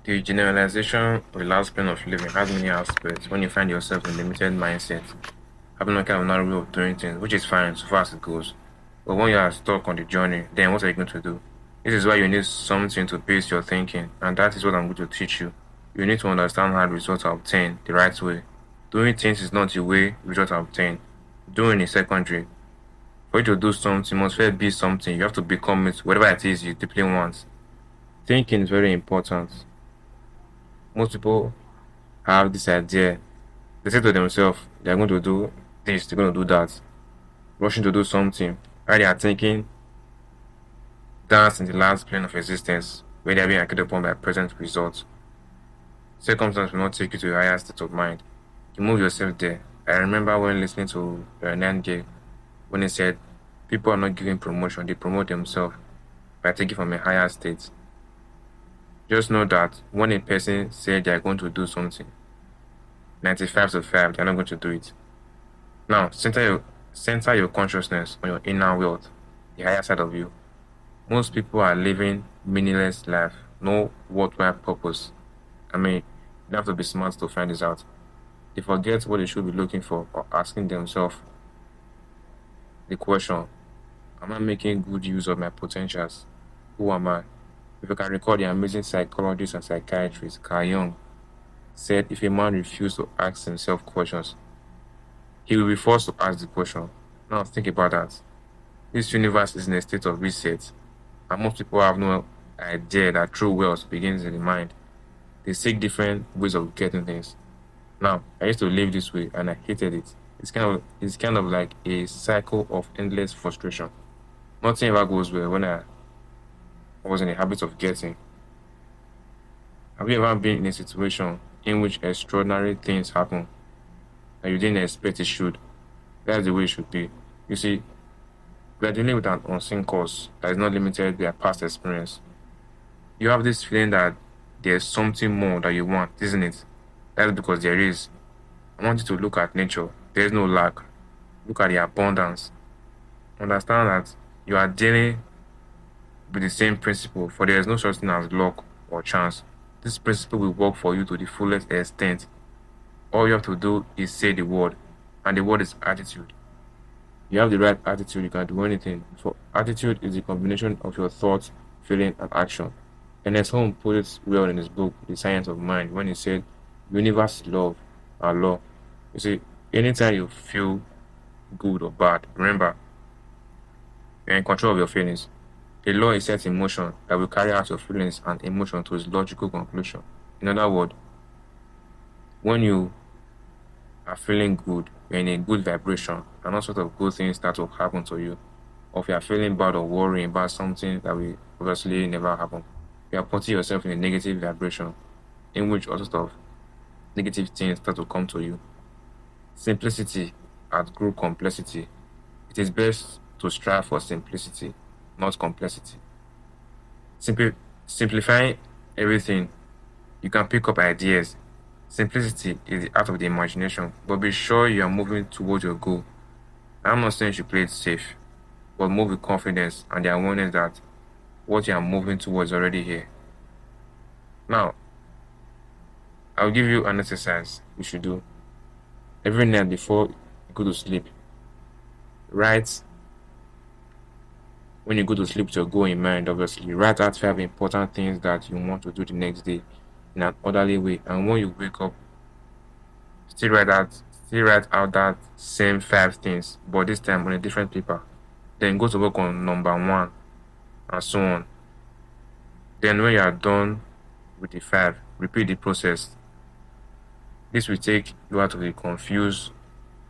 The generalization of the last plane of living has many aspects when you find yourself in a limited mindset, having a kind of narrow way of doing things, which is fine so far as it goes. But when you are stuck on the journey, then what are you going to do? This is why you need something to base your thinking, and that is what I'm going to teach you. You need to understand how results are obtained the right way. Doing things is not the way results are obtained. Doing is secondary. For you to do something, you must first be something. You have to become it, whatever it is you deeply want. Thinking is very important. Most people have this idea. They say to themselves, they're going to do this, they're going to do that, rushing to do something, while they are thinking that's in the last plane of existence, where they are being acted upon by present results. Circumstance will not take you to a higher state of mind. You move yourself there. I remember when listening to Anya when he said, people are not given promotion, they promote themselves by taking from a higher state. Just know that when a person said they are going to do something, 95 to 5, they're not going to do it. Now, center your consciousness on your inner world, the higher side of you. Most people are living meaningless life, no worthwhile purpose. I mean, you have to be smart to find this out. They forget what they should be looking for or asking themselves the question, am I making good use of my potentials? Who am I? If you can recall the amazing psychologist and psychiatrist Carl Jung said if a man refused to ask himself questions, he will be forced to ask the question. Now think about that. This universe is in a state of reset, and most people have no idea that true wealth begins in the mind. They seek different ways of getting things. Now, I used to live this way and I hated it. It's kind of like a cycle of endless frustration. Nothing ever goes well when I was in the habit of getting. Have you ever been in a situation in which extraordinary things happen that you didn't expect it should? That's the way it should be. You see, we are dealing with an unseen cause that is not limited by past experience. You have this feeling that there's something more that you want, isn't it? That's because there is. I want you to look at nature. There's no lack. Look at the abundance. Understand that you are dealing with the same principle, for there is no such thing as luck or chance. This principle will work for you to the fullest extent. All you have to do is say the word, and the word is attitude. You have the right attitude, you can do anything. For attitude is the combination of your thoughts, feeling, and action. And as Holmes put it well in his book, The Science of Mind, when he said, universe is love and law. You see, anytime you feel good or bad, remember, you're in control of your feelings. A law is set in motion that will carry out your feelings and emotion to its logical conclusion. In other words, when you are feeling good, you're in a good vibration, and all sorts of good things start to happen to you. Or if you are feeling bad or worrying about something that will obviously never happen, you are putting yourself in a negative vibration in which all sorts of negative things start to come to you. Simplicity outgrew complexity. It is best to strive for simplicity, not complexity. Simplifying everything, you can pick up ideas. Simplicity is the art of the imagination, but be sure you are moving towards your goal. I'm not saying you should play it safe, but move with confidence and the awareness that what you are moving towards is already here. Now, I'll give you an exercise you should do every night before you go to sleep. Write when you go to sleep with your goal in mind, obviously. Write out 5 important things that you want to do the next day in an orderly way. And when you wake up, still write out that same 5 things, but this time on a different paper. Then go to work on number one and so on. Then when you are done with the 5, repeat the process. This will take you out of the confused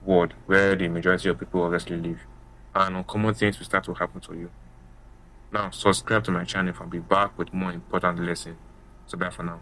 world where the majority of people obviously live, and uncommon things will start to happen to you. Now, subscribe to my channel and I'll be back with more important lessons. So bye for now.